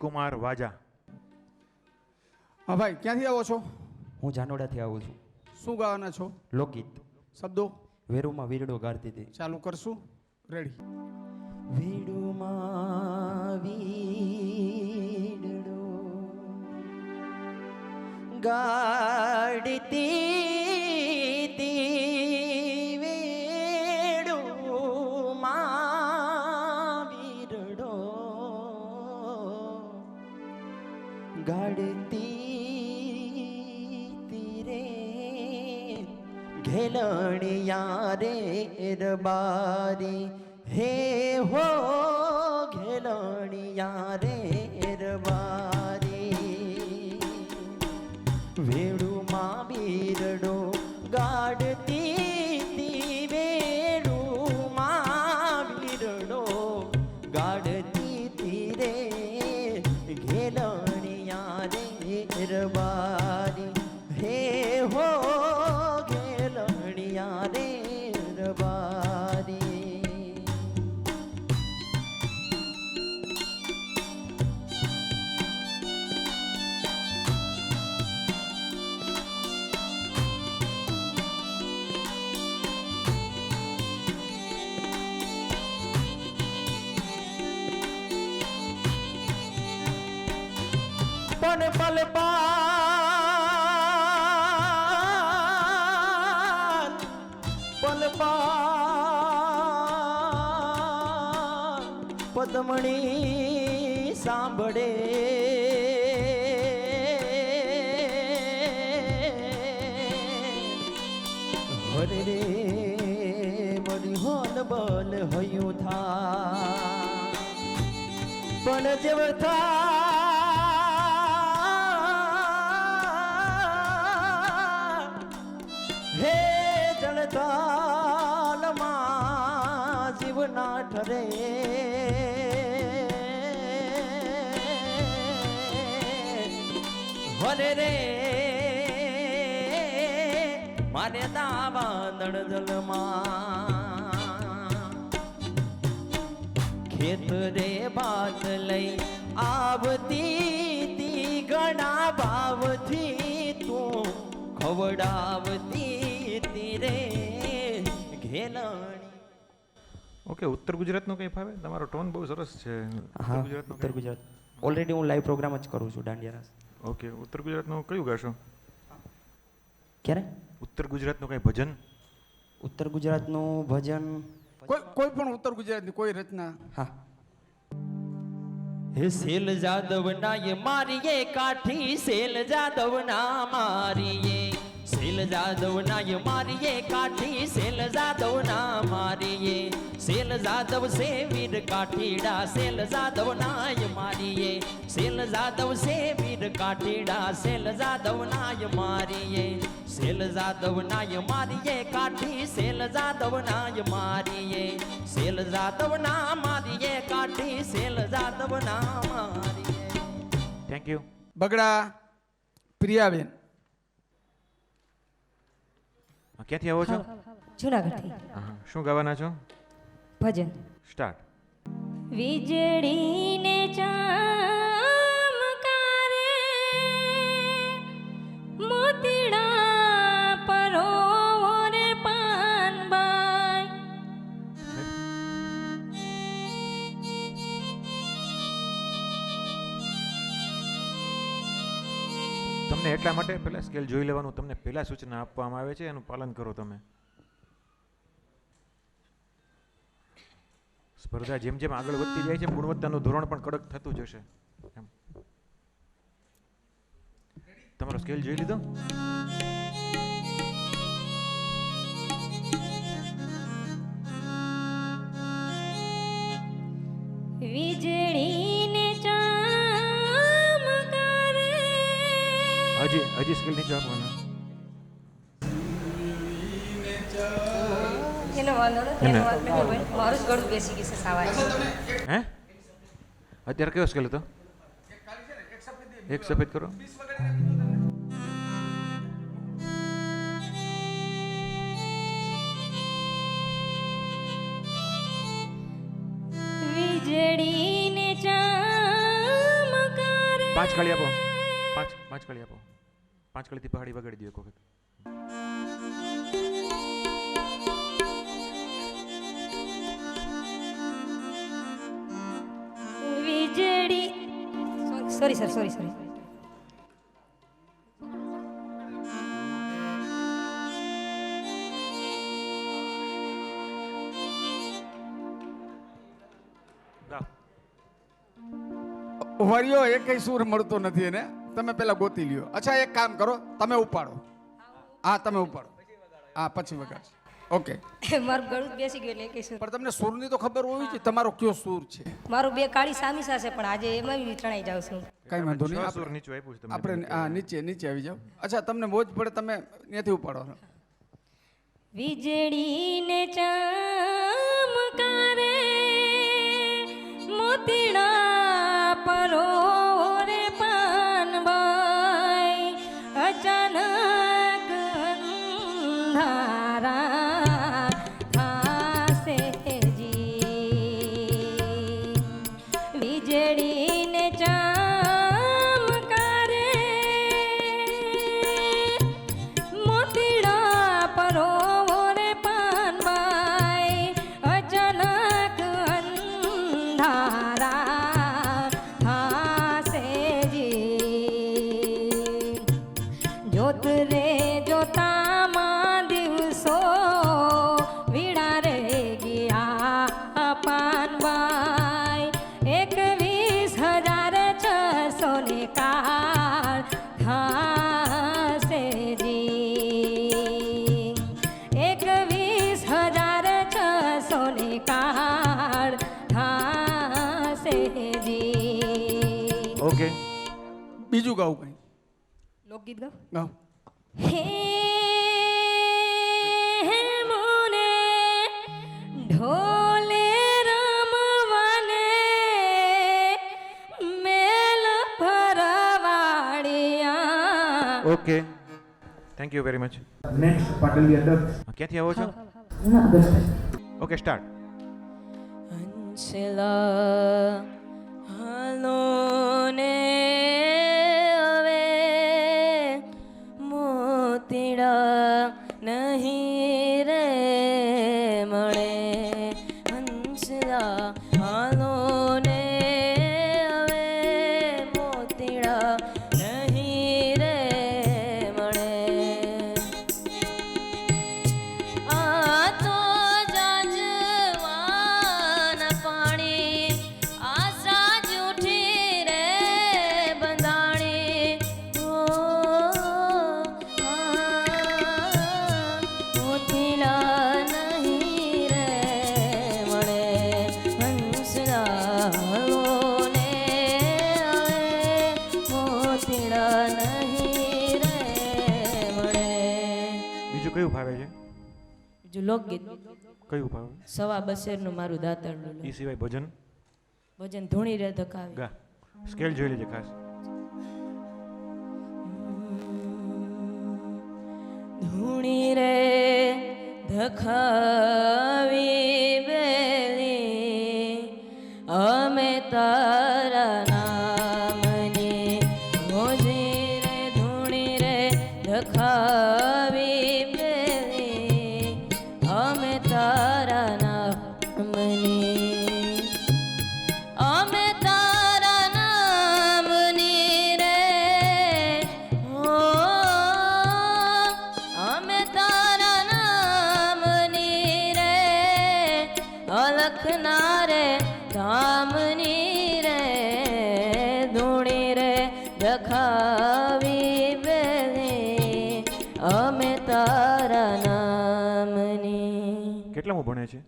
કુમાર વાજા. હા ભાઈ, ક્યાંથી આવો છો? હું જાનોડાથી આવું છું. શું ગાવાના છો? લોકગીત. શબ્દો વેરુમાં વીરડો ગાતી હતી. ચાલુ કરશું. રેડી. વીડુમાં વીડડો ગાડતી તી વેડુમાં વીરડો ગાડતી તીરે ઘેલણિયા રે રબારી હે હો ઘેલણિયા રે રબારી વેડુમાં બીરડો ગાડતી તી વેડુમાં બીરડો ગાડતી તી રે ઘેલણિયા રે રબારી હે હો ઘેલણિયા રે રબારી. પણ પલ પાલ પલ પાલ પદમણી સાંભળે હરે રે મરી હોલ બલ હયું થા પણ જેવ થા હે જળતાલમાં જીવ ના ઠરે હરે રે મારે દાવા દળદલમાં ખેત રે બાત લઈ આવતી તી ઘણા ભાવથી તું ખવડાવતી તીરે ઘેલણી. ઓકે, ઉત્તર ગુજરાતનું કંઈ ફાવે? તમારો ટોન બહુ સરસ છે. હા, ઉત્તર ગુજરાત. ઓલરેડી હું લાઈવ પ્રોગ્રામ જ કરું છું દાંડિયા રાસ. ઓકે, ઉત્તર ગુજરાતનું કયું ગાશો? ક્યારે? ઉત્તર ગુજરાતનું કંઈ ભજન? ઉત્તર ગુજરાતનું ભજન કોઈ પણ ઉત્તર ગુજરાતની કોઈ રચના. હા. હે સેલ જાદવ ના એ મારીએ કાઠી સેલ જાદવ ના મારીએ સેલ જાદવ ના એ મારીએ કાઠી સેલ જાદવ ના મારીએ સેલ જાદવ સે વીર કાઠીડા સેલ જાદવ ના એ મારીએ સેલ જાદવ સે વીર કાઠીડા સેલ જાદવ ના એ મારીએ સેલ જાદવ ના એ મારીએ કાઠી સેલ જાદવ ના એ મારીએ સેલ જાદવ ના મારીએ કાઠી સેલ જાદવ ના મારીએ. Thank you. બગડા પ્રિયાબેન. ક્યાંથી આવો છો? જુનાગઢથી. હા, શું ગાવાના છો? ભજન. સ્ટાર્ટ. વીજળીને ચમકારે મોતીડા પરોરે પાનબાઈ તમને એટલા માટે પહેલા સ્કેલ જોઈ લેવાનું, તમને પહેલા સૂચના આપવામાં આવે છે, એનું પાલન કરો તમે. સ્પર્ધા જેમ જેમ આગળ વધતી જાય છે ગુણવત્તાનું ધોરણ પણ કડક થતું જશે. એમ તમારો સ્કેલ જોઈ લીધો? વીજળીને ચમકારે હજી સ્કેલ નીચે આપવાના. એનો વાંધો નથી, એનો વાત નહીં ભાઈ, મારું જ ગળું બેસી ગયું છે સાવાય. હે અત્યારે કયો સ્કેલ હતો? એક સફેદ કરો. વીજળીને ચમકારે પાંચ કળી આપો, પાંચ કળી આપો, 5 કળીથી પહાડી વગાડી દો એક વખત. વીજળી સોરી સર સોરી ગાઓ. વરિયો એકેય સૂર મળતો નથી એને, તમે પેલા ગોતી લ્યો. અચ્છા એક કામ કરો, તમે ઉપાડો. હા તમે ઉપાડો, હા પછી વગાડશે. ઓકે, મારું ગળું જ બેસી ગયું એટલે કઈ શું. પણ તમને સૂરની તો ખબર હોવી જોઈએ તમારો કયો સૂર છે. મારું બે કાળી સામીસા છે પણ આજે એમાં વિતરણાઈ જાઉં છું. કઈ વાંધો નહીં, 6 સૂર નીચું આપ્યું છે તમને. આપણે હા નીચે આવી જાઓ. અચ્છા તમને મોજ પડે તમે ત્યાંથી ઉપાડો. વીજળીને ચમકારે મોતીડા પરો રે પાનબાઈ અચાનક અંધારા થાશે જી. વીજળીને ચમકારે મોતીડા પરો રે પાનબાઈ અચાનક અંધારા થાશે જી. જોત રે જોતામાં દિવસો વીણા રે ગયા પાનબાઈ 21,600 ને કાળ થાશે જી. 21,600 ને કાળ થાશે જી. ઓકે, બીજું ગાવું કઈ લોકગીત ગાવ. ગાઓ. હે મોને ઢોલે રમવાને મેલ ભરવાડિયા. Okay, thank you very much. Next Patliya Datt. ક્યાંથી આવો છો? Okay, start. હંસલા હાલો ને હવે મોતીડા નહીં રે મળે. હંસલા હાલો ને હવે મોતીડા નહીં રે મળે. આ તો જાજવાન પાણી આશા જૂઠી રે બંધાણી. મોતીલા નહીં રે મળે. હંસલા હલોને હવે મોતીલા નહીં રે મળે. બીજું કયું ભાવે છે? બીજું લોકગીત કયું ભાવે? સવા બસેરનું મારું દાતરનું એ સિવાય ભજન ભજન ધૂણી રે ધકાવે. ગા. સ્કેલ જોઈ લેજે ખાસ. ધૂણી રે ધખાવી બેલી અમે તારા નામની મોજી રે. ધૂણી રે ધખાવી બેલી અમે તારા નામની. અમે તારા નામની રે હો. અમે તારા નામની રે અલખના રે ધામની રે. ધૂણી રે દખાવી બેલી અમે તારા નામની. કેટલામું ભણે છે?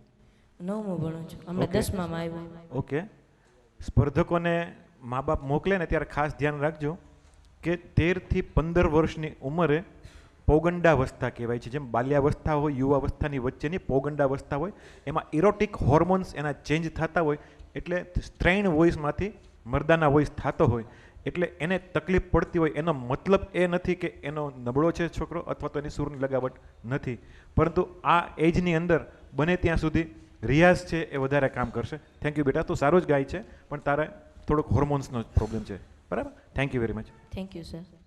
9મું ભણું છું, હમણાં Okay. 10મામાં આવ્યું. ઓકે. સ્પર્ધકોને મા બાપ મોકલે ને ત્યારે ખાસ ધ્યાન રાખજો કે 13 થી 15 વર્ષની ઉંમરે પૌગંડાવસ્થા કહેવાય છે. જેમ બાલ્યાવસ્થા હોય, યુવાવસ્થાની વચ્ચેની પૌગંડાવસ્થા હોય, એમાં ઇરોટિક હોર્મોન્સ એના ચેન્જ થતા હોય, એટલે સ્ત્રૈણ વોઇસમાંથી મર્દાના વોઇસ થતો હોય, એટલે એને તકલીફ પડતી હોય. એનો મતલબ એ નથી કે એનો નબળો છે છોકરો અથવા તો એની સૂરની લગાવટ નથી, પરંતુ આ એજની અંદર બને ત્યાં સુધી રિયાઝ છે એ વધારે કામ કરશે. થેન્ક યુ બેટા, તું સારું જ ગાય છે, પણ તારે થોડોક હોર્મોન્સનો પ્રોબ્લેમ છે. બરાબર, thank you very much. Thank you sir.